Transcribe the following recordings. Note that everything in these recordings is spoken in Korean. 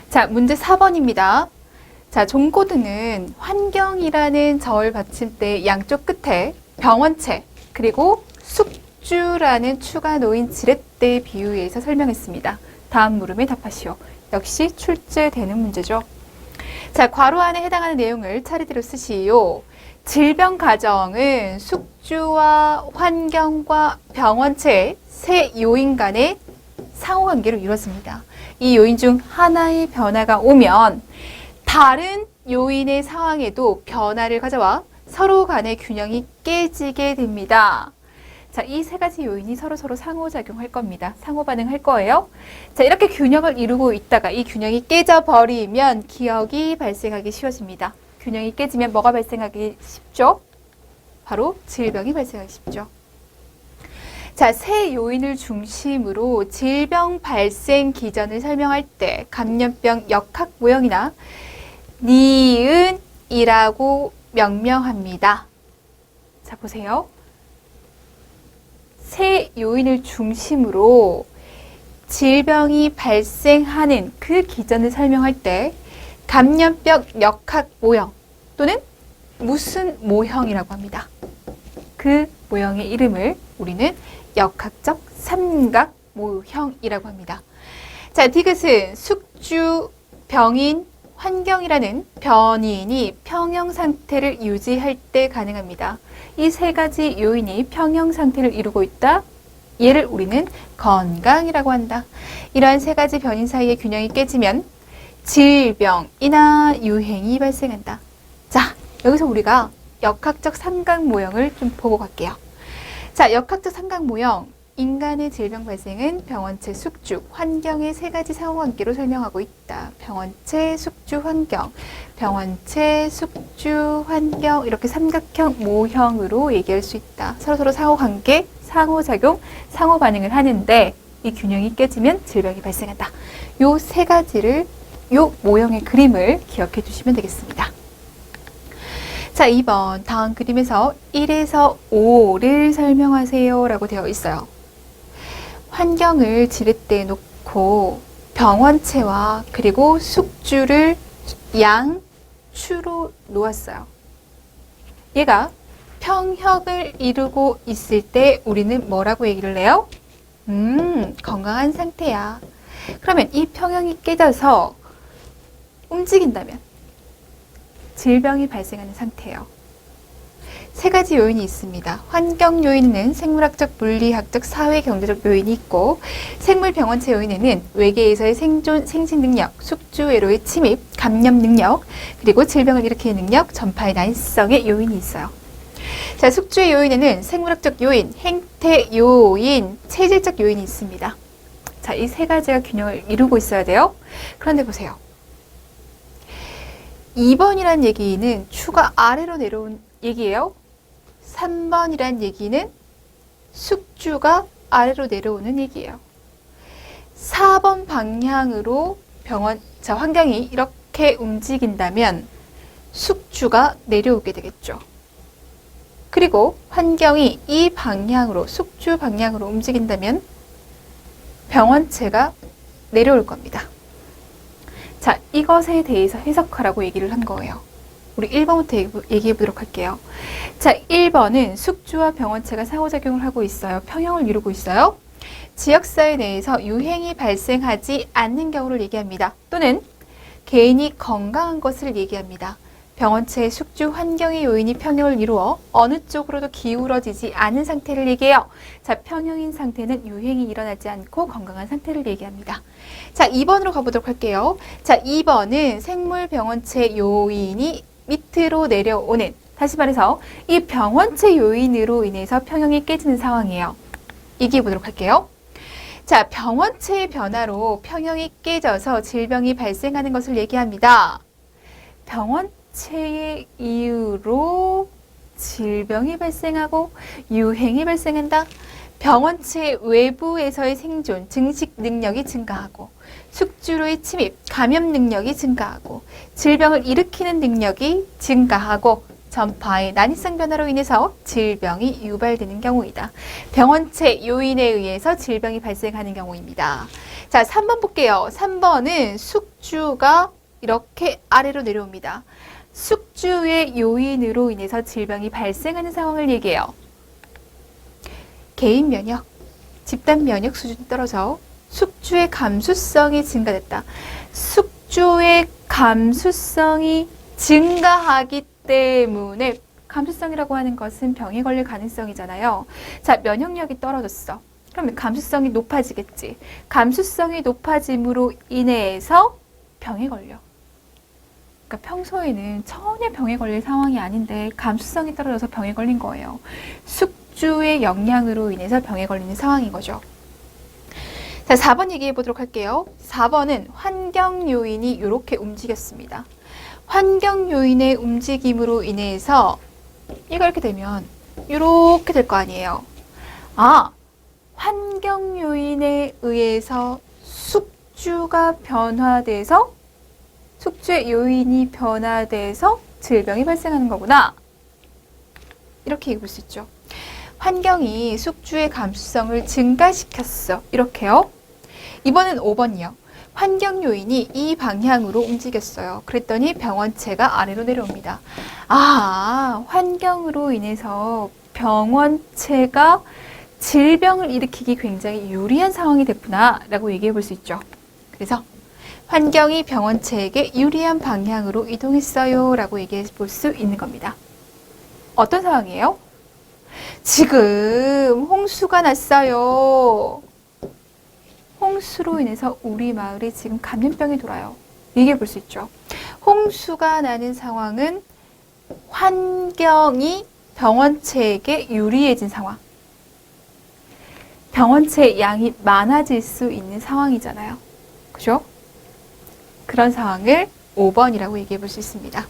자, 문제 4번입니다. 자, 종고등은 환경이라는 저을 받침대 양쪽 끝에 병원체 그리고 숙주라는 추가 놓인 지렛대에 비유해서 설명했습니다. 다음 물음에 답하시오. 역시 출제되는 문제죠. 자, 괄호 안에 해당하는 내용을 차례대로 쓰시오. 질병 가정은 숙주와 환경과 병원체의 세 요인 간의 상호관계로 이루어집니다. 이 요인 중 하나의 변화가 오면 다른 요인의 상황에도 변화를 가져와 서로 간의 균형이 깨지게 됩니다. 자, 이 세 가지 요인이 서로 상호작용할 겁니다. 상호반응할 거예요. 자, 이렇게 균형을 이루고 있다가 이 균형이 깨져버리면 기억이 발생하기 쉬워집니다. 균형이 깨지면 뭐가 발생하기 쉽죠? 바로 질병이 발생하기 쉽죠. 자, 세 요인을 중심으로 질병 발생 기전을 설명할 때 감염병 역학 모형이나 니은이라고 명명합니다. 자, 보세요. 세 요인을 중심으로 질병이 발생하는 그 기전을 설명할 때 감염병 역학 모형 또는 무슨 모형이라고 합니다. 그 모형의 이름을 우리는 역학적 삼각 모형이라고 합니다. 자, 디귿은 숙주, 병인, 환경이라는 변이인이 평형 상태를 유지할 때 가능합니다. 이 세 가지 요인이 평형 상태를 이루고 있다. 얘를 우리는 건강이라고 한다. 이러한 세 가지 변인 사이의 균형이 깨지면 질병이나 유행이 발생한다. 자, 여기서 우리가 역학적 삼각 모형을 좀 보고 갈게요. 자, 역학적 삼각 모형. 인간의 질병 발생은 병원체, 숙주, 환경의 세 가지 상호관계로 설명하고 있다. 병원체, 숙주, 환경. 병원체, 숙주, 환경. 이렇게 삼각형 모형으로 얘기할 수 있다. 서로 상호관계, 상호작용, 상호반응을 하는데 이 균형이 깨지면 질병이 발생한다. 요 세 가지를, 요 모형의 그림을 기억해 주시면 되겠습니다. 자, 2번 다음 그림에서 1에서 5를 설명하세요 라고 되어 있어요. 환경을 지렛대에 놓고 병원체와 그리고 숙주를 양추로 놓았어요. 얘가 평형을 이루고 있을 때 우리는 뭐라고 얘기를 해요? 건강한 상태야. 그러면 이 평형이 깨져서 움직인다면 질병이 발생하는 상태예요. 세 가지 요인이 있습니다. 환경 요인에는 생물학적, 물리학적, 사회, 경제적 요인이 있고 생물 병원체 요인에는 외계에서의 생존, 생식 능력, 숙주, 외로의 침입, 감염 능력, 그리고 질병을 일으키는 능력, 전파의 난성의 요인이 있어요. 자, 숙주의 요인에는 생물학적 요인, 행태 요인, 체질적 요인이 있습니다. 자, 이 세 가지가 균형을 이루고 있어야 돼요. 그런데 보세요. 2번이란 얘기는 추가 아래로 내려온 얘기예요. 3번이란 얘기는 숙주가 아래로 내려오는 얘기예요. 4번 방향으로 환경이 이렇게 움직인다면 숙주가 내려오게 되겠죠. 그리고 환경이 이 방향으로, 숙주 방향으로 움직인다면 병원체가 내려올 겁니다. 자, 이것에 대해서 해석하라고 얘기를 한 거예요. 우리 1번부터 얘기해 보도록 할게요. 자, 1번은 숙주와 병원체가 상호작용을 하고 있어요. 평형을 이루고 있어요. 지역사회 내에서 유행이 발생하지 않는 경우를 얘기합니다. 또는 개인이 건강한 것을 얘기합니다. 병원체의 숙주 환경의 요인이 평형을 이루어 어느 쪽으로도 기울어지지 않은 상태를 얘기해요. 자, 평형인 상태는 유행이 일어나지 않고 건강한 상태를 얘기합니다. 자, 2번으로 가보도록 할게요. 자, 2번은 생물 병원체 요인이 밑으로 내려오는, 다시 말해서 이 병원체 요인으로 인해서 평형이 깨지는 상황이에요. 얘기해 보도록 할게요. 자, 병원체의 변화로 평형이 깨져서 질병이 발생하는 것을 얘기합니다. 병원체의 이유로 질병이 발생하고 유행이 발생한다. 병원체 외부에서의 생존, 증식 능력이 증가하고 숙주로의 침입, 감염 능력이 증가하고 질병을 일으키는 능력이 증가하고 전파의 난이성 변화로 인해서 질병이 유발되는 경우이다. 병원체 요인에 의해서 질병이 발생하는 경우입니다. 자, 3번 볼게요. 3번은 숙주가 이렇게 아래로 내려옵니다. 숙주의 요인으로 인해서 질병이 발생하는 상황을 얘기해요. 개인 면역, 집단 면역 수준이 떨어져 숙주의 감수성이 증가됐다. 숙주의 감수성이 증가하기 때문에, 감수성이라고 하는 것은 병에 걸릴 가능성이잖아요. 자, 면역력이 떨어졌어. 그러면 감수성이 높아지겠지. 감수성이 높아짐으로 인해서 병에 걸려. 그러니까 평소에는 전혀 병에 걸릴 상황이 아닌데 감수성이 떨어져서 병에 걸린 거예요. 숙주의 영향으로 인해서 병에 걸리는 상황인 거죠. 자, 4번 얘기해 보도록 할게요. 4번은 환경 요인이 이렇게 움직였습니다. 환경 요인의 움직임으로 인해서 이가 이렇게 되면 이렇게 될 거 아니에요. 아, 환경 요인에 의해서 숙주가 변화돼서, 숙주의 요인이 변화돼서 질병이 발생하는 거구나. 이렇게 얘기해 볼 수 있죠. 환경이 숙주의 감수성을 증가시켰어. 이렇게요. 이번엔 5번이요. 환경 요인이 이 방향으로 움직였어요. 그랬더니 병원체가 아래로 내려옵니다. 아, 환경으로 인해서 병원체가 질병을 일으키기 굉장히 유리한 상황이 됐구나 라고 얘기해 볼 수 있죠. 그래서 환경이 병원체에게 유리한 방향으로 이동했어요 라고 얘기해 볼 수 있는 겁니다. 어떤 상황이에요? 지금 홍수가 났어요. 홍수로 인해서 우리 마을에 지금 감염병이 돌아요. 얘기해 볼 수 있죠. 홍수가 나는 상황은 환경이 병원체에게 유리해진 상황. 병원체 양이 많아질 수 있는 상황이잖아요. 그죠? 그런 상황을 5번이라고 얘기해 볼 수 있습니다.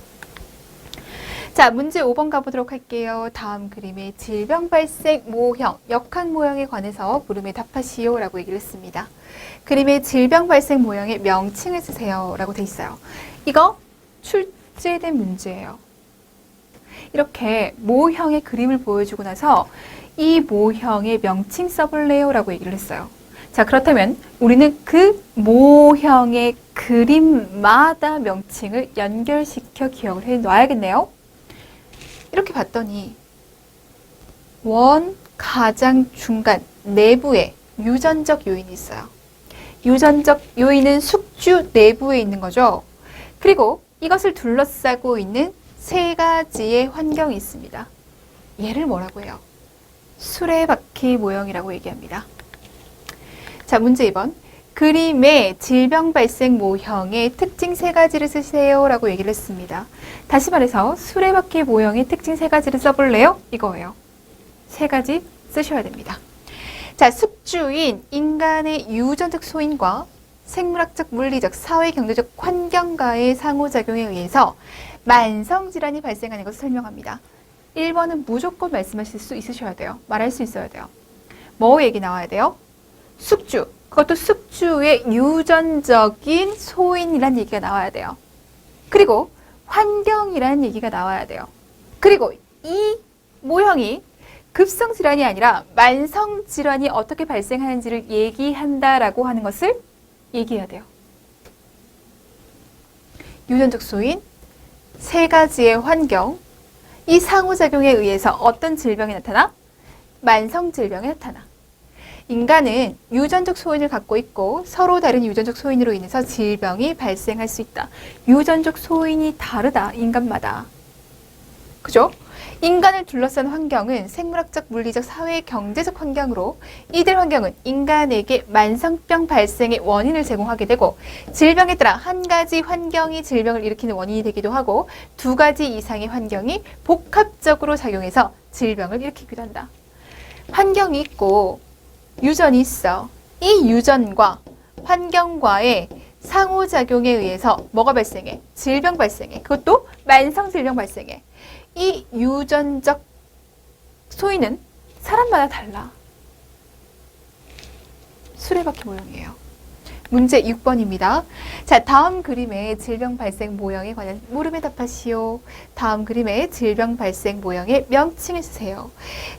자, 문제 5번 가보도록 할게요. 다음 그림의 질병 발생 모형, 역학 모형에 관해서 물음에 답하시오 라고 얘기를 했습니다. 그림의 질병 발생 모형의 명칭을 쓰세요 라고 돼 있어요. 이거 출제된 문제예요. 이렇게 모형의 그림을 보여주고 나서 이 모형의 명칭 써볼래요 라고 얘기를 했어요. 자, 그렇다면 우리는 그 모형의 그림마다 명칭을 연결시켜 기억을 해 놔야겠네요. 이렇게 봤더니 원, 가장, 중간, 내부에 유전적 요인이 있어요. 유전적 요인은 숙주 내부에 있는 거죠. 그리고 이것을 둘러싸고 있는 세 가지의 환경이 있습니다. 얘를 뭐라고 해요? 수레바퀴 모형이라고 얘기합니다. 자, 문제 2번. 그림의 질병 발생 모형의 특징 세 가지를 쓰세요 라고 얘기를 했습니다. 다시 말해서 수레바퀴 모형의 특징 세 가지를 써볼래요? 이거예요. 세 가지 쓰셔야 됩니다. 자, 숙주인 인간의 유전적 소인과 생물학적, 물리적, 사회, 경제적 환경과의 상호작용에 의해서 만성질환이 발생하는 것을 설명합니다. 1번은 무조건 말씀하실 수 있으셔야 돼요. 말할 수 있어야 돼요. 뭐 얘기 나와야 돼요? 숙주. 그것도 숙주의 유전적인 소인이라는 얘기가 나와야 돼요. 그리고 환경이라는 얘기가 나와야 돼요. 그리고 이 모형이 급성질환이 아니라 만성질환이 어떻게 발생하는지를 얘기한다라고 하는 것을 얘기해야 돼요. 유전적 소인, 세 가지의 환경, 이 상호작용에 의해서 어떤 질병이 나타나? 만성질병이 나타나. 인간은 유전적 소인을 갖고 있고 서로 다른 유전적 소인으로 인해서 질병이 발생할 수 있다. 유전적 소인이 다르다, 인간마다. 그죠? 인간을 둘러싼 환경은 생물학적, 물리적, 사회, 경제적 환경으로 이들 환경은 인간에게 만성병 발생의 원인을 제공하게 되고 질병에 따라 한 가지 환경이 질병을 일으키는 원인이 되기도 하고 두 가지 이상의 환경이 복합적으로 작용해서 질병을 일으키기도 한다. 환경이 있고 유전이 있어. 이 유전과 환경과의 상호작용에 의해서 뭐가 발생해? 질병 발생해. 그것도 만성질병 발생해. 이 유전적 소인은 사람마다 달라. 수레바퀴 모형이에요. 문제 6번입니다. 자, 다음 그림의 질병 발생 모형에 관한 물음에 답하시오. 다음 그림의 질병 발생 모형의 명칭을 쓰세요.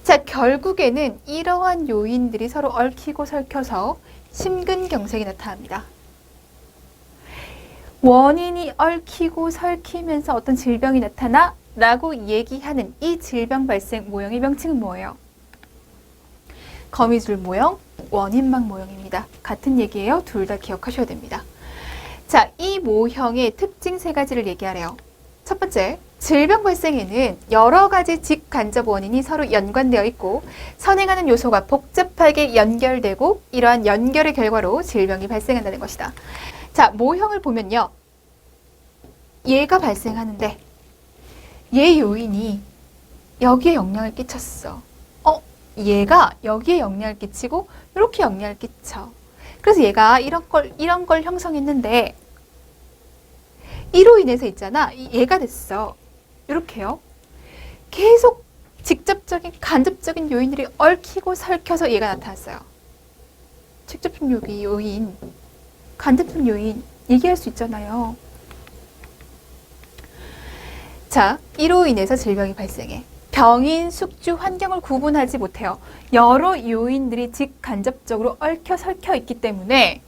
자, 결국에는 이러한 요인들이 서로 얽히고 설켜서 심근경색이 나타납니다. 원인이 얽히고 설키면서 어떤 질병이 나타나? 라고 얘기하는 이 질병 발생 모형의 명칭은 뭐예요? 거미줄 모형, 원인막 모형입니다. 같은 얘기예요. 둘 다 기억하셔야 됩니다. 자, 이 모형의 특징 세 가지를 얘기하래요. 첫 번째, 질병 발생에는 여러 가지 직간접 원인이 서로 연관되어 있고 선행하는 요소가 복잡하게 연결되고 이러한 연결의 결과로 질병이 발생한다는 것이다. 자, 모형을 보면요. 얘가 발생하는데 얘 요인이 여기에 영향을 끼쳤어. 얘가 여기에 영향을 끼치고 이렇게 영향을 끼쳐. 그래서 얘가 이런 걸 형성했는데 이로 인해서 있잖아. 얘가 됐어. 이렇게요. 계속 직접적인 간접적인 요인들이 얽히고 설켜서 얘가 나타났어요. 직접적 요인, 간접적 요인 얘기할 수 있잖아요. 자, 이로 인해서 질병이 발생해. 병인, 숙주, 환경을 구분하지 못해요. 여러 요인들이 직간접적으로 얽혀 설켜 있기 때문에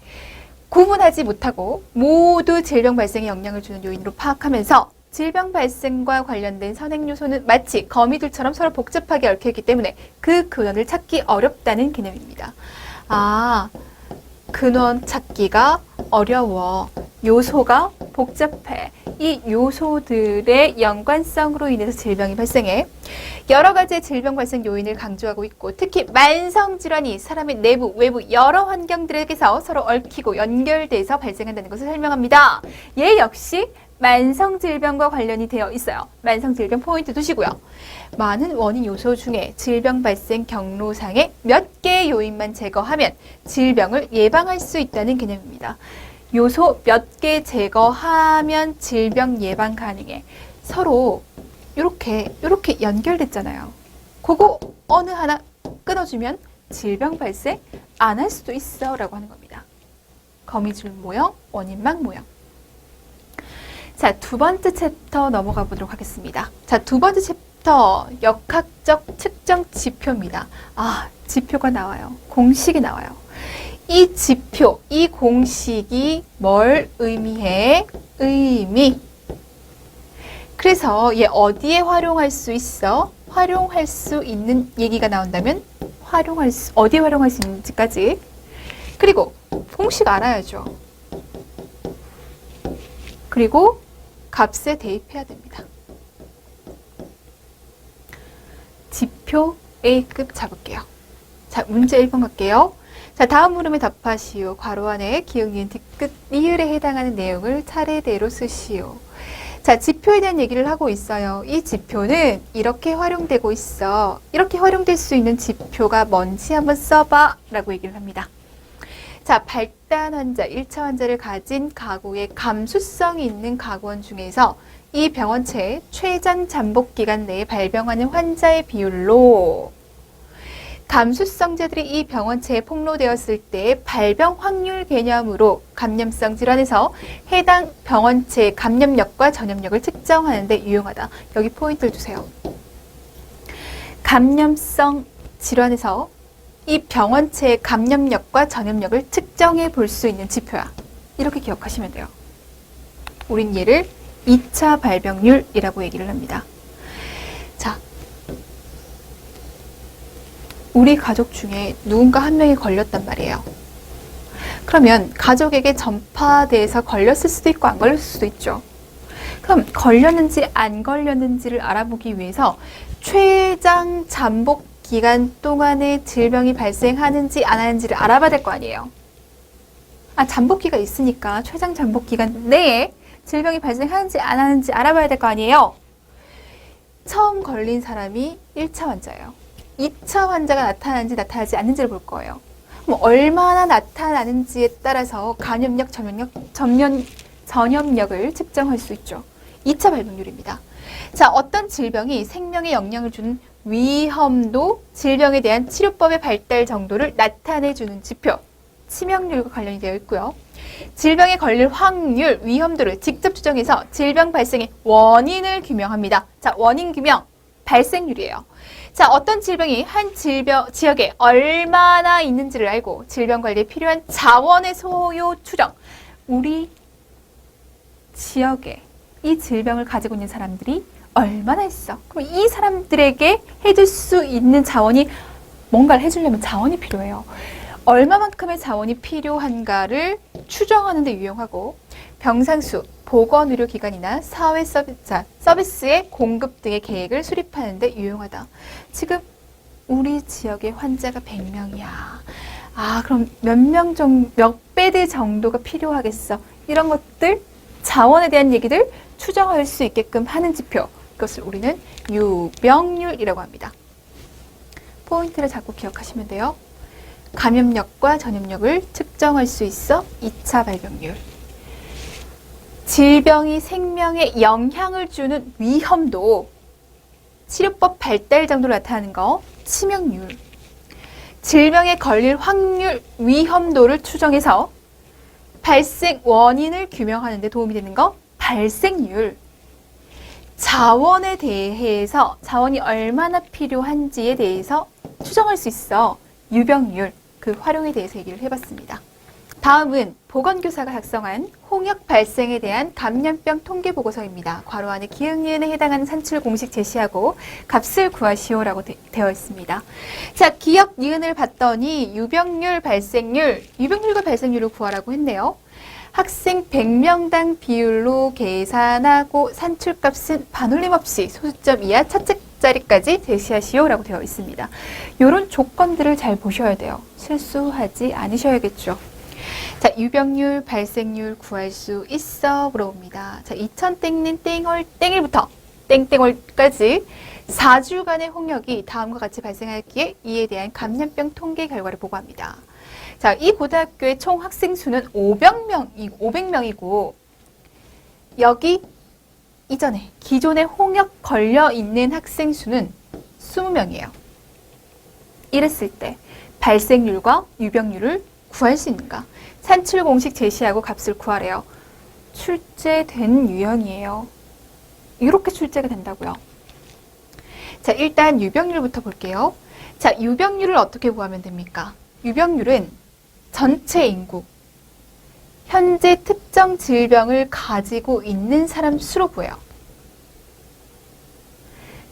구분하지 못하고 모두 질병 발생에 영향을 주는 요인으로 파악하면서 질병 발생과 관련된 선행 요소는 마치 거미들처럼 서로 복잡하게 얽혀 있기 때문에 그 근원을 찾기 어렵다는 개념입니다. 아, 근원 찾기가 어려워. 요소가 복잡해. 이 요소들의 연관성으로 인해서 질병이 발생해. 여러 가지의 질병 발생 요인을 강조하고 있고 특히 만성질환이 사람의 내부, 외부 여러 환경들에게서 서로 얽히고 연결돼서 발생한다는 것을 설명합니다. 얘 역시 만성질병과 관련이 되어 있어요. 만성질병 포인트 두시고요. 많은 원인 요소 중에 질병 발생 경로상의 몇 개의 요인만 제거하면 질병을 예방할 수 있다는 개념입니다. 요소 몇 개 제거하면 질병 예방 가능해. 서로 이렇게 연결됐잖아요. 그거 어느 하나 끊어주면 질병 발생 안 할 수도 있어 라고 하는 겁니다. 거미줄 모형, 원인막 모형. 자, 두 번째 챕터 넘어가 보도록 하겠습니다. 자, 두 번째 챕터 역학적 측정 지표입니다. 아, 지표가 나와요. 공식이 나와요. 이 지표, 이 공식이 뭘 의미해? 의미. 그래서 얘 어디에 활용할 수 있어? 활용할 수 있는 얘기가 나온다면 어디에 활용할 수 있는지까지. 그리고 공식 알아야죠. 그리고 값에 대입해야 됩니다. 지표 A급 잡을게요. 자, 문제 1번 갈게요. 자, 다음 물음에 답하시오. 괄호 안에 기역, 니은, 뒤끝, 리을에 해당하는 내용을 차례대로 쓰시오. 자, 지표에 대한 얘기를 하고 있어요. 이 지표는 이렇게 활용되고 있어. 이렇게 활용될 수 있는 지표가 뭔지 한번 써봐 라고 얘기를 합니다. 자, 발단 환자, 1차 환자를 가진 가구의 감수성이 있는 가구원 중에서 이 병원체의 최장 잠복 기간 내에 발병하는 환자의 비율로 감수성자들이 이 병원체에 폭로되었을 때 발병 확률 개념으로 감염성 질환에서 해당 병원체의 감염력과 전염력을 측정하는 데 유용하다. 여기 포인트를 주세요. 감염성 질환에서 이 병원체의 감염력과 전염력을 측정해 볼 수 있는 지표야. 이렇게 기억하시면 돼요. 우린 얘를 2차 발병률이라고 얘기를 합니다. 자, 우리 가족 중에 누군가 한 명이 걸렸단 말이에요. 그러면 가족에게 전파돼서 걸렸을 수도 있고 안 걸렸을 수도 있죠. 그럼 걸렸는지 안 걸렸는지를 알아보기 위해서 최장 잠복 기간 동안에 질병이 발생하는지 안 하는지를 알아봐야 될 거 아니에요. 아, 잠복기가 있으니까 최장 잠복 기간 내에 질병이 발생하는지 안 하는지 알아봐야 될 거 아니에요. 처음 걸린 사람이 1차 환자예요. 2차 환자가 나타나는지 나타나지 않는지를 볼 거예요. 그럼 얼마나 나타나는지에 따라서 감염력, 전염력을 측정할 수 있죠. 2차 발병률입니다. 자, 어떤 질병이 생명에 영향을 주는 위험도, 질병에 대한 치료법의 발달 정도를 나타내주는 지표, 치명률과 관련이 되어 있고요. 질병에 걸릴 확률, 위험도를 직접 추정해서 질병 발생의 원인을 규명합니다. 자, 원인 규명, 발생률이에요. 자, 어떤 질병이 한 지역에 얼마나 있는지를 알고 질병 관리에 필요한 자원의 소요 추정. 우리 지역에 이 질병을 가지고 있는 사람들이 얼마나 있어? 그럼 이 사람들에게 해줄 수 있는 자원이 뭔가를 해주려면 자원이 필요해요. 얼마만큼의 자원이 필요한가를 추정하는 데 유용하고 병상수, 보건의료기관이나 서비스의 공급 등의 계획을 수립하는 데 유용하다. 지금 우리 지역에 환자가 100명이야. 아, 그럼 몇 배대 정도가 필요하겠어. 이런 것들, 자원에 대한 얘기들 추정할 수 있게끔 하는 지표. 그것을 우리는 유병률이라고 합니다. 포인트를 자꾸 기억하시면 돼요. 감염력과 전염력을 측정할 수 있어 2차 발병률. 질병이 생명에 영향을 주는 위험도, 치료법 발달 정도로 나타나는 거, 치명률. 질병에 걸릴 확률, 위험도를 추정해서 발생 원인을 규명하는 데 도움이 되는 거, 발생률. 자원에 대해서, 자원이 얼마나 필요한지에 대해서 추정할 수 있어 유병률, 그 활용에 대해서 얘기를 해봤습니다. 다음은 보건교사가 작성한 홍역 발생에 대한 감염병 통계 보고서입니다. 괄호 안에 기역, 니은에 해당하는 산출 공식 제시하고 값을 구하시오라고 되어 있습니다. 자, 기역, 니은을 봤더니 유병률, 발생률, 유병률과 발생률을 구하라고 했네요. 학생 100명당 비율로 계산하고 산출값은 반올림 없이 소수점 이하 첫째 자리까지 제시하시오라고 되어 있습니다. 이런 조건들을 잘 보셔야 돼요. 실수하지 않으셔야겠죠. 자, 유병률, 발생률 구할 수 있어 물어봅니다. 자, 2000땡는 땡월, 땡일부터 땡땡월까지 4주간의 홍역이 다음과 같이 발생하였기에 이에 대한 감염병 통계 결과를 보고합니다. 자, 이 고등학교의 총 학생 수는 500명이고 여기 이전에 기존에 홍역 걸려 있는 학생 수는 20명이에요. 이랬을 때 발생률과 유병률을 구할 수 있는가? 산출 공식 제시하고 값을 구하래요. 출제된 유형이에요. 이렇게 출제가 된다고요. 자, 일단 유병률부터 볼게요. 자, 유병률을 어떻게 구하면 됩니까? 유병률은 전체 인구, 현재 특정 질병을 가지고 있는 사람 수로 구해요.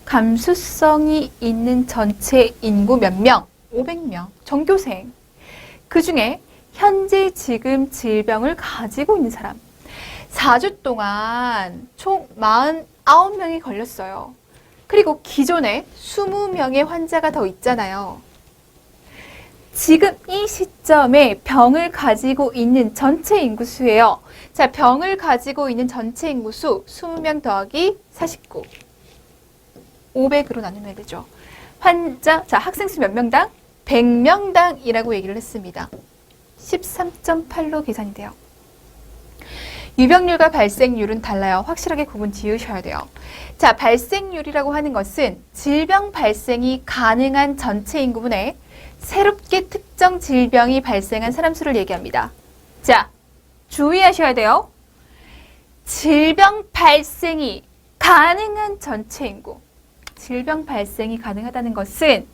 감수성이 있는 전체 인구 몇 명? 500명. 전교생. 그 중에 현재 지금 질병을 가지고 있는 사람. 4주 동안 총 49명이 걸렸어요. 그리고 기존에 20명의 환자가 더 있잖아요. 지금 이 시점에 병을 가지고 있는 전체 인구수예요. 자, 병을 가지고 있는 전체 인구수 20명 더하기 49. 500으로 나누면 되죠. 환자, 자, 학생 수 몇 명당? 100명당이라고 얘기를 했습니다. 13.8로 계산이 돼요. 유병률과 발생률은 달라요. 확실하게 구분 지으셔야 돼요. 자, 발생률이라고 하는 것은 질병 발생이 가능한 전체 인구분의 새롭게 특정 질병이 발생한 사람 수를 얘기합니다. 자, 주의하셔야 돼요. 질병 발생이 가능한 전체 인구. 질병 발생이 가능하다는 것은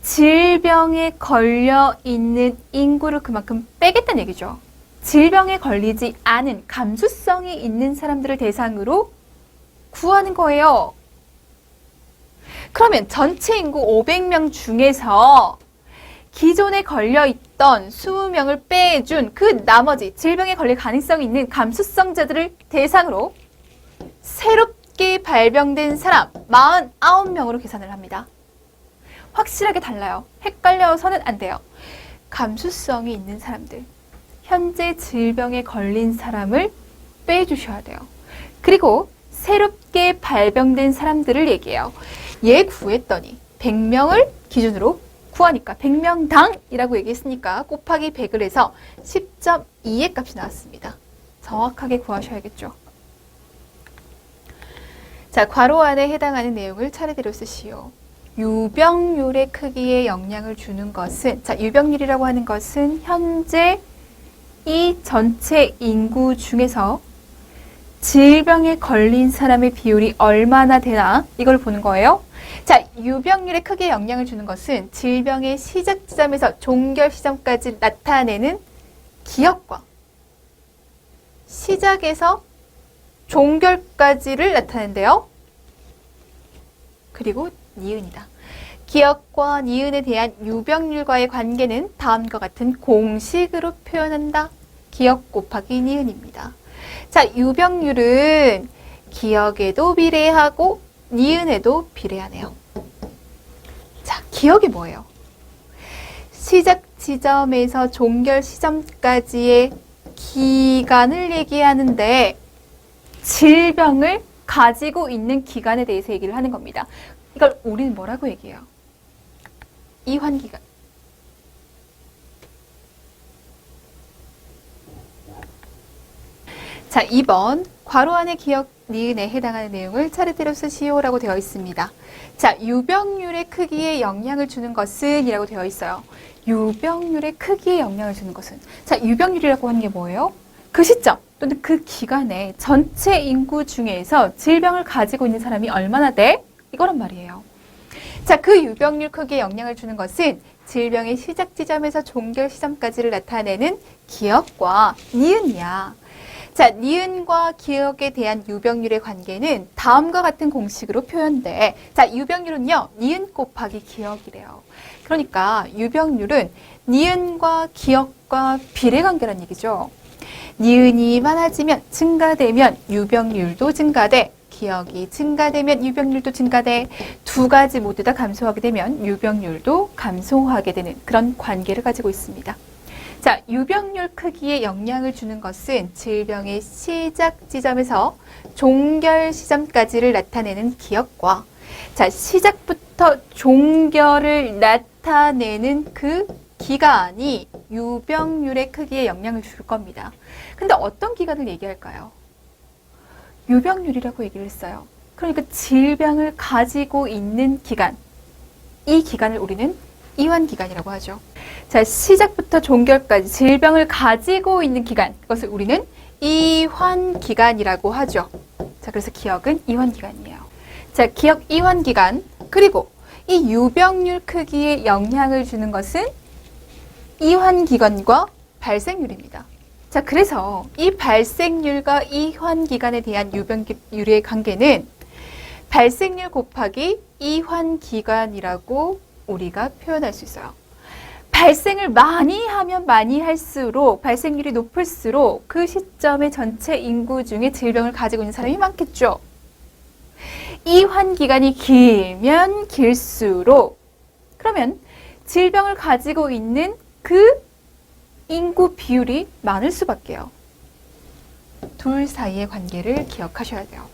질병에 걸려 있는 인구를 그만큼 빼겠다는 얘기죠. 질병에 걸리지 않은 감수성이 있는 사람들을 대상으로 구하는 거예요. 그러면 전체 인구 500명 중에서 기존에 걸려있던 20명을 빼준 그 나머지 질병에 걸릴 가능성이 있는 감수성자들을 대상으로 새롭게 발병된 사람 49명으로 계산을 합니다. 확실하게 달라요. 헷갈려서는 안 돼요. 감수성이 있는 사람들, 현재 질병에 걸린 사람을 빼주셔야 돼요. 그리고 새롭게 발병된 사람들을 얘기해요. 얘 구했더니 100명을 기준으로 구하니까 100명당이라고 얘기했으니까 곱하기 100을 해서 10.2의 값이 나왔습니다. 정확하게 구하셔야겠죠. 자, 괄호 안에 해당하는 내용을 차례대로 쓰시오. 유병률의 크기에 영향을 주는 것은, 자, 유병률이라고 하는 것은 현재 이 전체 인구 중에서 질병에 걸린 사람의 비율이 얼마나 되나 이걸 보는 거예요. 자, 유병률의 크기에 영향을 주는 것은 질병의 시작 지점에서 종결 시점까지 나타내는 기억과 시작에서 종결까지를 나타낸대요. 그리고 니은이다. 기억과 니은에 대한 유병률과의 관계는 다음과 같은 공식으로 표현한다. 기억 곱하기 니은입니다. 자, 유병률은 기억에도 비례하고 니은에도 비례하네요. 자, 기억이 뭐예요? 시작 지점에서 종결 시점까지의 기간을 얘기하는데 질병을 가지고 있는 기간에 대해서 얘기를 하는 겁니다. 이걸 우리는 뭐라고 얘기해요? 이환기간. 자, 2번 괄호 안의 기억 니은에 해당하는 내용을 차례대로 쓰시오라고 되어 있습니다. 자, 유병률의 크기에 영향을 주는 것은 이라고 되어 있어요. 유병률의 크기에 영향을 주는 것은. 자, 유병률이라고 하는 게 뭐예요? 그 시점 또는 그 기간에 전체 인구 중에서 질병을 가지고 있는 사람이 얼마나 돼? 이거란 말이에요. 자, 그 유병률 크기에 영향을 주는 것은 질병의 시작 지점에서 종결 시점까지를 나타내는 기억과 니은이야. 자, 니은과 기억에 대한 유병률의 관계는 다음과 같은 공식으로 표현돼. 자, 유병률은요, 니은 곱하기 기억이래요. 그러니까 유병률은 니은과 기억과 비례관계란 얘기죠. 니은이 많아지면 증가되면 유병률도 증가돼. 기억이 증가되면 유병률도 증가돼. 두 가지 모두 다 감소하게 되면 유병률도 감소하게 되는 그런 관계를 가지고 있습니다. 자, 유병률 크기에 영향을 주는 것은 질병의 시작 지점에서 종결 시점까지를 나타내는 기억과 자, 시작부터 종결을 나타내는 그 기간이 유병률의 크기에 영향을 줄 겁니다. 근데 어떤 기간을 얘기할까요? 유병률이라고 얘기를 했어요. 그러니까 질병을 가지고 있는 기간, 이 기간을 우리는 이환기간이라고 하죠. 자, 시작부터 종결까지 질병을 가지고 있는 기간, 그것을 우리는 이환기간이라고 하죠. 자, 그래서 기억은 이환기간이에요. 자, 기억 이환기간, 그리고 이 유병률 크기에 영향을 주는 것은 이환기간과 발생률입니다. 자, 그래서 이 발생률과 이환기간에 대한 유병률의 관계는 발생률 곱하기 이환기간이라고 우리가 표현할 수 있어요. 발생을 많이 하면 많이 할수록 발생률이 높을수록 그 시점의 전체 인구 중에 질병을 가지고 있는 사람이 많겠죠. 이환기간이 길면 길수록 그러면 질병을 가지고 있는 그 인구 비율이 많을 수밖에요. 둘 사이의 관계를 기억하셔야 돼요.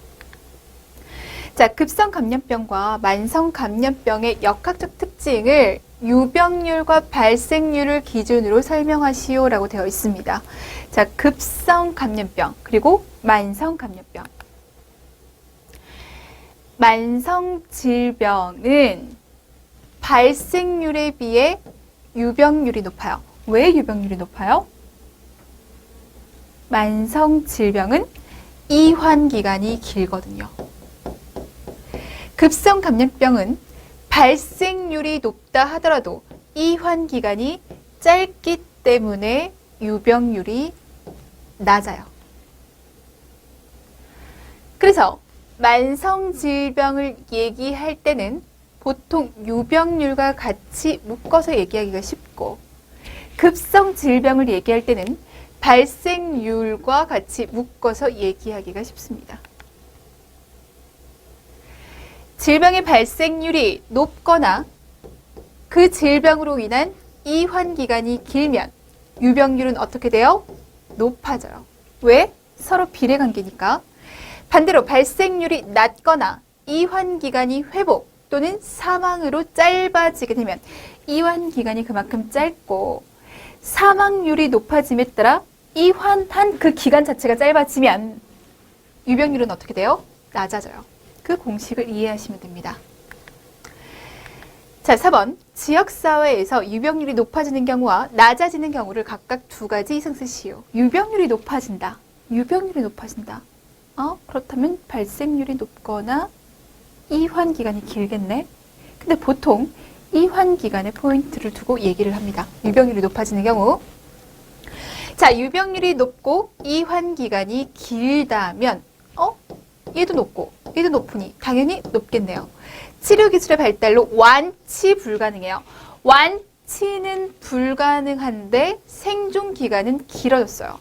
자, 급성 감염병과 만성 감염병의 역학적 특징을 유병률과 발생률을 기준으로 설명하시오라고 되어 있습니다. 자, 급성 감염병 그리고 만성 감염병. 만성 질병은 발생률에 비해 유병률이 높아요. 왜 유병률이 높아요? 만성 질병은 이환 기간이 길거든요. 급성 감염병은 발생률이 높다 하더라도 이환 기간이 짧기 때문에 유병률이 낮아요. 그래서 만성 질병을 얘기할 때는 보통 유병률과 같이 묶어서 얘기하기가 쉽고 급성 질병을 얘기할 때는 발생률과 같이 묶어서 얘기하기가 쉽습니다. 질병의 발생률이 높거나 그 질병으로 인한 이환 기간이 길면 유병률은 어떻게 돼요? 높아져요. 왜? 서로 비례관계니까. 반대로 발생률이 낮거나 이환 기간이 회복 또는 사망으로 짧아지게 되면 이환 기간이 그만큼 짧고 사망률이 높아짐에 따라 이환한 그 기간 자체가 짧아지면 유병률은 어떻게 돼요? 낮아져요. 그 공식을 이해하시면 됩니다. 자, 4번. 지역사회에서 유병률이 높아지는 경우와 낮아지는 경우를 각각 두 가지 이상 쓰시오. 유병률이 높아진다. 유병률이 높아진다. 그렇다면 발생률이 높거나 이환 기간이 길겠네. 근데 보통 이환 기간에 포인트를 두고 얘기를 합니다. 유병률이 높아지는 경우. 자, 유병률이 높고 이환 기간이 길다면 얘도 높고 얘도 높으니 당연히 높겠네요. 치료 기술의 발달로 완치 불가능해요. 완치는 불가능한데 생존 기간은 길어졌어요.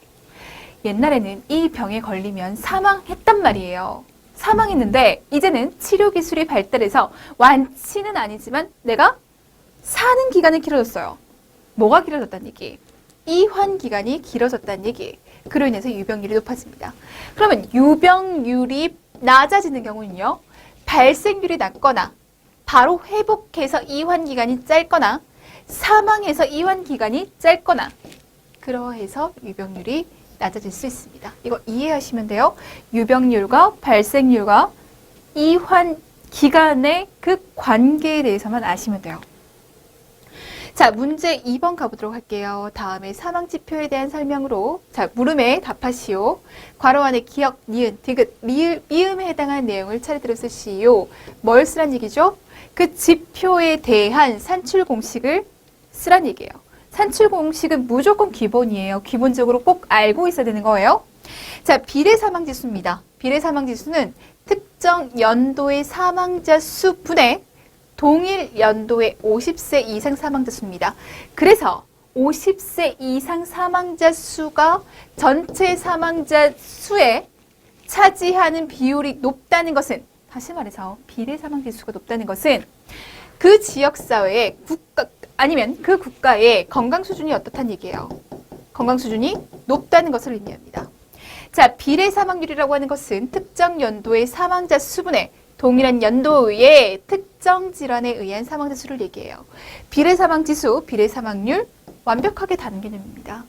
옛날에는 이 병에 걸리면 사망했단 말이에요. 사망했는데 이제는 치료 기술이 발달해서 완치는 아니지만 내가 사는 기간이 길어졌어요. 뭐가 길어졌다는 얘기? 이환 기간이 길어졌다는 얘기. 그로 인해서 유병률이 높아집니다. 그러면 유병률이 낮아지는 경우는요. 발생률이 낮거나 바로 회복해서 이환 기간이 짧거나 사망해서 이환 기간이 짧거나 그러해서 유병률이 낮아질 수 있습니다. 이거 이해하시면 돼요. 유병률과 발생률과 이환 기간의 그 관계에 대해서만 아시면 돼요. 자, 문제 2번 가보도록 할게요. 다음에 사망지표에 대한 설명으로 자, 물음에 답하시오. 괄호 안에 기역, 니은, 디귿, 리을, 미음에 해당하는 내용을 차례대로 쓰시오. 뭘 쓰란 얘기죠? 그 지표에 대한 산출 공식을 쓰란 얘기예요. 산출 공식은 무조건 기본이에요. 기본적으로 꼭 알고 있어야 되는 거예요. 자, 비례 사망지수입니다. 비례 사망지수는 특정 연도의 사망자 수 분의 동일 연도의 50세 이상 사망자 수입니다. 그래서 50세 이상 사망자 수가 전체 사망자 수에 차지하는 비율이 높다는 것은, 다시 말해서 비례 사망지수가 높다는 것은 그 지역사회의 국가 아니면 그 국가의 건강 수준이 어떻다는 얘기예요. 건강 수준이 높다는 것을 의미합니다. 자, 비례 사망률이라고 하는 것은 특정 연도의 사망자 수분의 동일한 연도의 특정 질환에 의한 사망자 수를 얘기해요. 비례 사망지수, 비례 사망률 완벽하게 다른 개념입니다.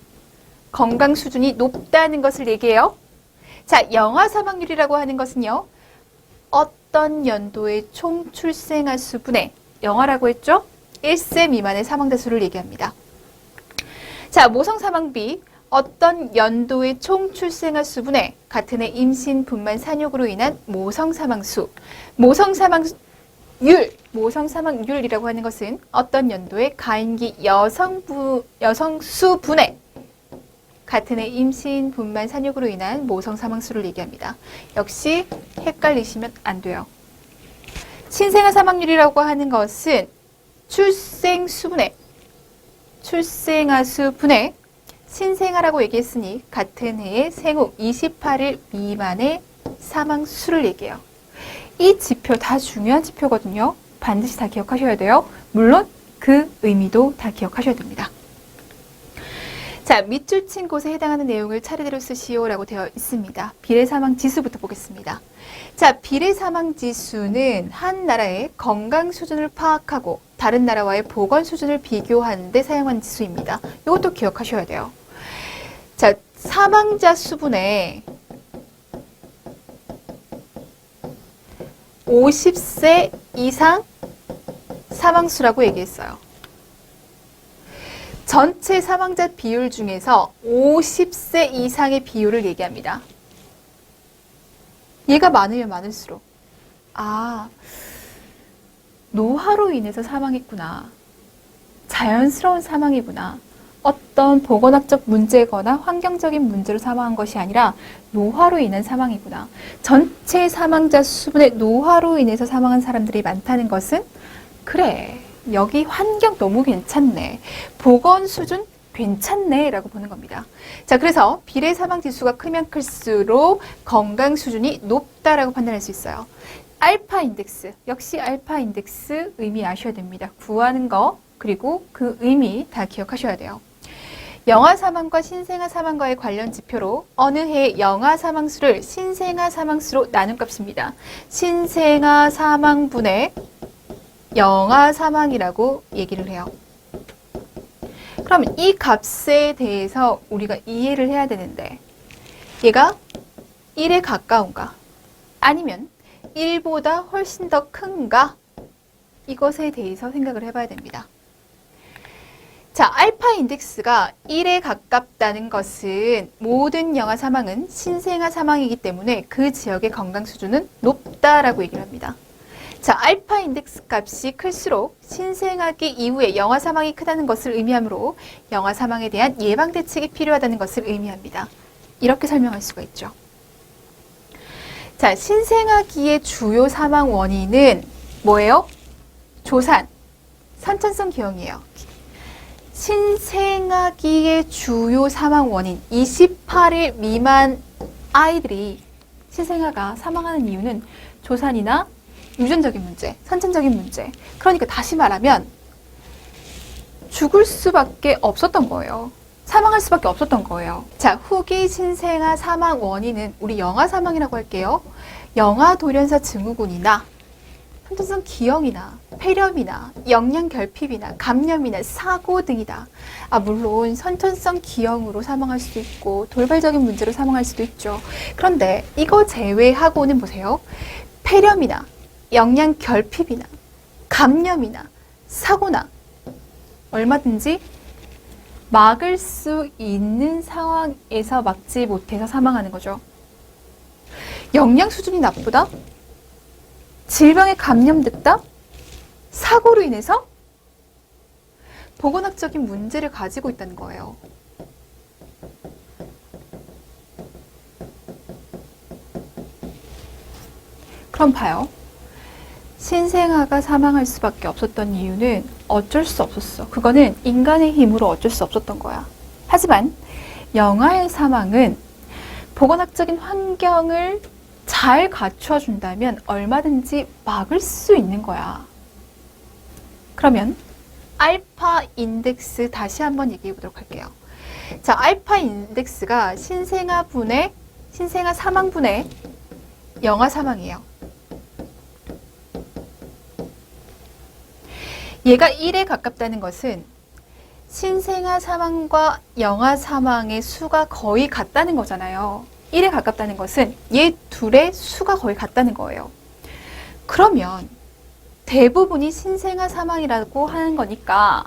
건강 수준이 높다는 것을 얘기해요. 자, 영아 사망률이라고 하는 것은요. 어떤 연도의 총 출생아 수분의 영아라고 했죠? 1세 미만의 사망자 수를 얘기합니다. 자, 모성 사망비 어떤 연도의 총 출생아 수분의 같은 해 임신, 분만, 산육으로 인한 모성 사망수. 모성 사망률이라고 하는 것은 어떤 연도의 가임기 여성 수분의 같은 해 임신, 분만, 산육으로 인한 모성 사망수를 얘기합니다. 역시 헷갈리시면 안 돼요. 신생아 사망률이라고 하는 것은 출생아 수 분의 신생아라고 얘기했으니 같은 해의 생후 28일 미만의 사망수를 얘기해요. 이 지표 다 중요한 지표거든요. 반드시 다 기억하셔야 돼요. 물론 그 의미도 다 기억하셔야 됩니다. 자, 밑줄 친 곳에 해당하는 내용을 차례대로 쓰시오라고 되어 있습니다. 비례 사망 지수부터 보겠습니다. 자, 비례 사망 지수는 한 나라의 건강 수준을 파악하고 다른 나라와의 보건 수준을 비교하는 데 사용하는 지수입니다. 이것도 기억하셔야 돼요. 자, 사망자 수분의 50세 이상 사망수라고 얘기했어요. 전체 사망자 비율 중에서 50세 이상의 비율을 얘기합니다. 얘가 많으면 많을수록 노화로 인해서 사망했구나. 자연스러운 사망이구나. 어떤 보건학적 문제거나 환경적인 문제로 사망한 것이 아니라 노화로 인한 사망이구나. 전체 사망자 수분의 노화로 인해서 사망한 사람들이 많다는 것은 그래, 여기 환경 너무 괜찮네. 보건 수준 괜찮네 라고 보는 겁니다. 자, 그래서 비례 사망 지수가 크면 클수록 건강 수준이 높다라고 판단할 수 있어요. 알파 인덱스, 역시 알파 인덱스 의미 아셔야 됩니다. 구하는 거, 그리고 그 의미 다 기억하셔야 돼요. 영아 사망과 신생아 사망과의 관련 지표로 어느 해의 영아 사망수를 신생아 사망수로 나눈 값입니다. 신생아 사망분의 영아 사망이라고 얘기를 해요. 그러면 이 값에 대해서 우리가 이해를 해야 되는데 얘가 1에 가까운가? 아니면 1보다 훨씬 더 큰가? 이것에 대해서 생각을 해봐야 됩니다. 자, 알파 인덱스가 1에 가깝다는 것은 모든 영아 사망은 신생아 사망이기 때문에 그 지역의 건강 수준은 높다라고 얘기를 합니다. 자, 알파 인덱스 값이 클수록 신생아기 이후에 영아 사망이 크다는 것을 의미하므로 영아 사망에 대한 예방 대책이 필요하다는 것을 의미합니다. 이렇게 설명할 수가 있죠. 자, 신생아기의 주요 사망 원인은 뭐예요? 조산, 선천성 기형이에요. 신생아기의 주요 사망 원인, 28일 미만 아이들이 신생아가 사망하는 이유는 조산이나 유전적인 문제, 선천적인 문제. 그러니까 다시 말하면 죽을 수밖에 없었던 거예요. 사망할 수밖에 없었던 거예요. 자, 후기 신생아 사망 원인은 우리 영아 사망이라고 할게요. 영아 돌연사 증후군이나 선천성 기형이나 폐렴이나 영양 결핍이나 감염이나 사고 등이다. 물론 선천성 기형으로 사망할 수도 있고 돌발적인 문제로 사망할 수도 있죠. 그런데 이거 제외하고는 보세요. 폐렴이나 영양 결핍이나 감염이나 사고나 얼마든지 막을 수 있는 상황에서 막지 못해서 사망하는 거죠. 영양 수준이 나쁘다? 질병에 감염됐다? 사고로 인해서 보건학적인 문제를 가지고 있다는 거예요. 그럼 봐요. 신생아가 사망할 수밖에 없었던 이유는 어쩔 수 없었어. 그거는 인간의 힘으로 어쩔 수 없었던 거야. 하지만 영아의 사망은 보건학적인 환경을 잘 갖춰준다면 얼마든지 막을 수 있는 거야. 그러면 알파 인덱스 다시 한번 얘기해 보도록 할게요. 자, 알파 인덱스가 신생아 사망분의 영아 사망이에요. 얘가 1에 가깝다는 것은 신생아 사망과 영아 사망의 수가 거의 같다는 거잖아요. 1에 가깝다는 것은 얘 둘의 수가 거의 같다는 거예요. 그러면 대부분이 신생아 사망이라고 하는 거니까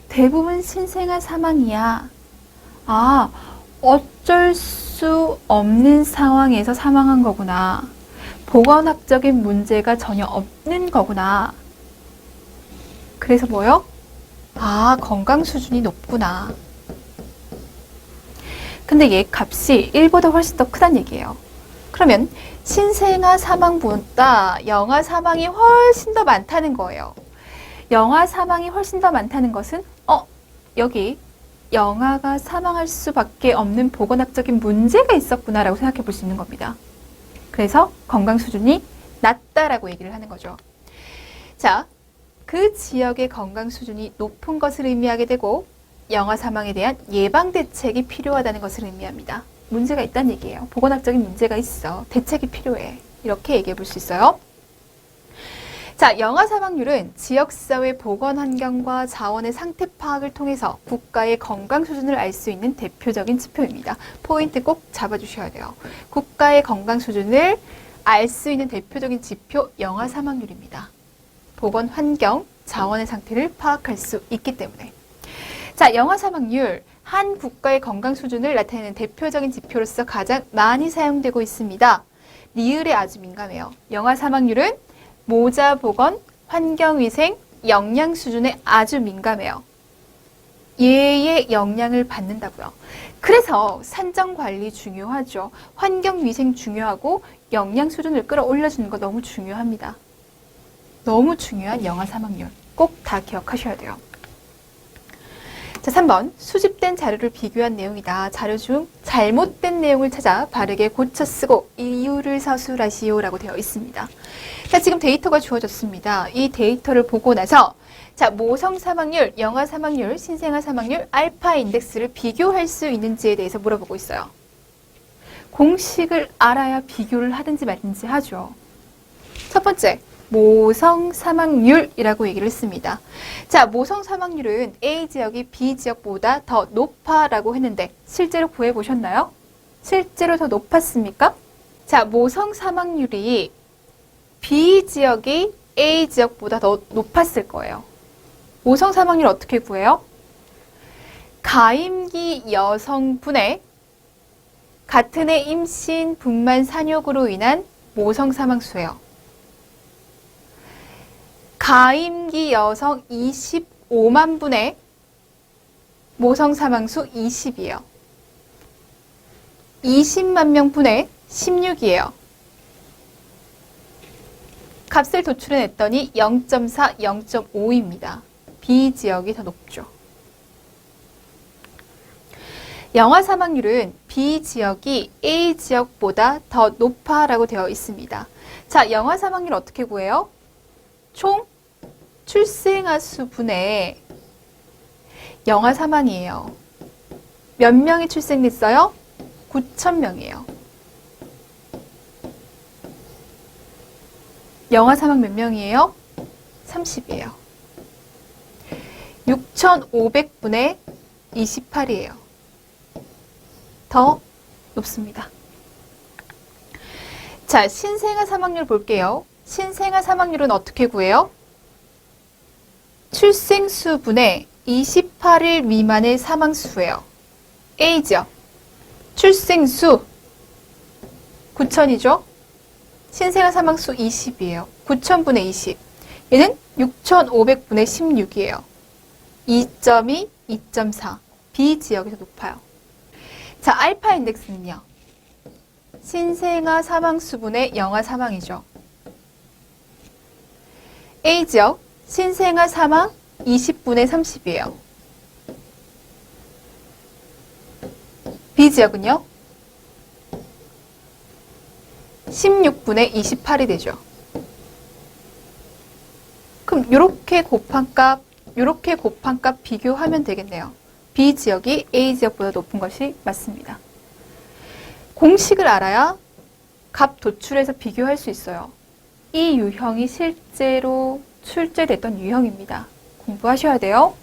대부분 신생아 사망이야. 어쩔 수 없는 상황에서 사망한 거구나. 보건학적인 문제가 전혀 없는 거구나. 그래서 뭐요? 건강 수준이 높구나. 근데 얘 값이 1보다 훨씬 더 크다는 얘기예요. 그러면 신생아 사망보다 영아 사망이 훨씬 더 많다는 거예요. 영아 사망이 훨씬 더 많다는 것은 여기 영아가 사망할 수밖에 없는 보건학적인 문제가 있었구나라고 생각해 볼 수 있는 겁니다. 그래서 건강 수준이 낮다라고 얘기를 하는 거죠. 자, 그 지역의 건강 수준이 높은 것을 의미하게 되고 영아 사망에 대한 예방 대책이 필요하다는 것을 의미합니다. 문제가 있다는 얘기예요. 보건학적인 문제가 있어. 대책이 필요해. 이렇게 얘기해 볼 수 있어요. 자, 영아 사망률은 지역사회 보건 환경과 자원의 상태 파악을 통해서 국가의 건강 수준을 알 수 있는 대표적인 지표입니다. 포인트 꼭 잡아주셔야 돼요. 국가의 건강 수준을 알 수 있는 대표적인 지표 영아 사망률입니다. 보건 환경, 자원의 상태를 파악할 수 있기 때문에. 자, 영아 사망률, 한 국가의 건강 수준을 나타내는 대표적인 지표로서 가장 많이 사용되고 있습니다. 리을에 아주 민감해요. 영아 사망률은 모자 보건, 환경위생, 영양 수준에 아주 민감해요. 얘의 영향을 받는다고요. 그래서 산정관리 중요하죠. 환경위생 중요하고 영양 수준을 끌어올려주는 거 너무 중요합니다. 너무 중요한 영아 사망률 꼭 다 기억하셔야 돼요. 자, 3번 수집된 자료를 비교한 내용이다. 자료 중 잘못된 내용을 찾아 바르게 고쳐 쓰고 이유를 서술하시오라고 되어 있습니다. 자, 지금 데이터가 주어졌습니다. 이 데이터를 보고 나서 자, 모성 사망률, 영아 사망률, 신생아 사망률, 알파 인덱스를 비교할 수 있는지에 대해서 물어보고 있어요. 공식을 알아야 비교를 하든지 말든지 하죠. 첫 번째, 모성 사망률이라고 얘기를 했습니다. 자, 모성 사망률은 A 지역이 B 지역보다 더 높아라고 했는데 실제로 구해보셨나요? 실제로 더 높았습니까? 자, 모성 사망률이 B 지역이 A 지역보다 더 높았을 거예요. 모성 사망률 어떻게 구해요? 가임기 여성분의 같은 해 임신, 분만, 산욕으로 인한 모성 사망수예요. 가임기 여성 25만 분의 모성 사망수 20이에요. 20만 명 분의 16이에요. 값을 도출해냈더니 0.4, 0.5입니다. B 지역이 더 높죠. 영아 사망률은 B 지역이 A 지역보다 더 높아라고 되어 있습니다. 자, 영아 사망률 어떻게 구해요? 총 출생아 수 분의 영아 사망이에요. 몇 명이 출생했어요? 9,000명이에요. 영아 사망 몇 명이에요? 30이에요. 6,500분의 28이에요. 더 높습니다. 자, 신생아 사망률 볼게요. 신생아 사망률은 어떻게 구해요? 출생수 분의 28일 미만의 사망수예요. A죠. 출생수 9,000이죠. 신생아 사망수 20이에요. 9,000분의 20. 얘는 6,500분의 16이에요. 2.2, 2.4. B 지역에서 높아요. 자, 알파 인덱스는요. 신생아 사망수분의 영아 사망이죠. A 지역 신생아 사망 20분의 30이에요. B 지역은요. 16분의 28이 되죠. 그럼 이렇게 곱한 값 비교하면 되겠네요. B 지역이 A 지역보다 높은 것이 맞습니다. 공식을 알아야 값 도출해서 비교할 수 있어요. 이 유형이 실제로 출제됐던 유형입니다. 공부하셔야 돼요.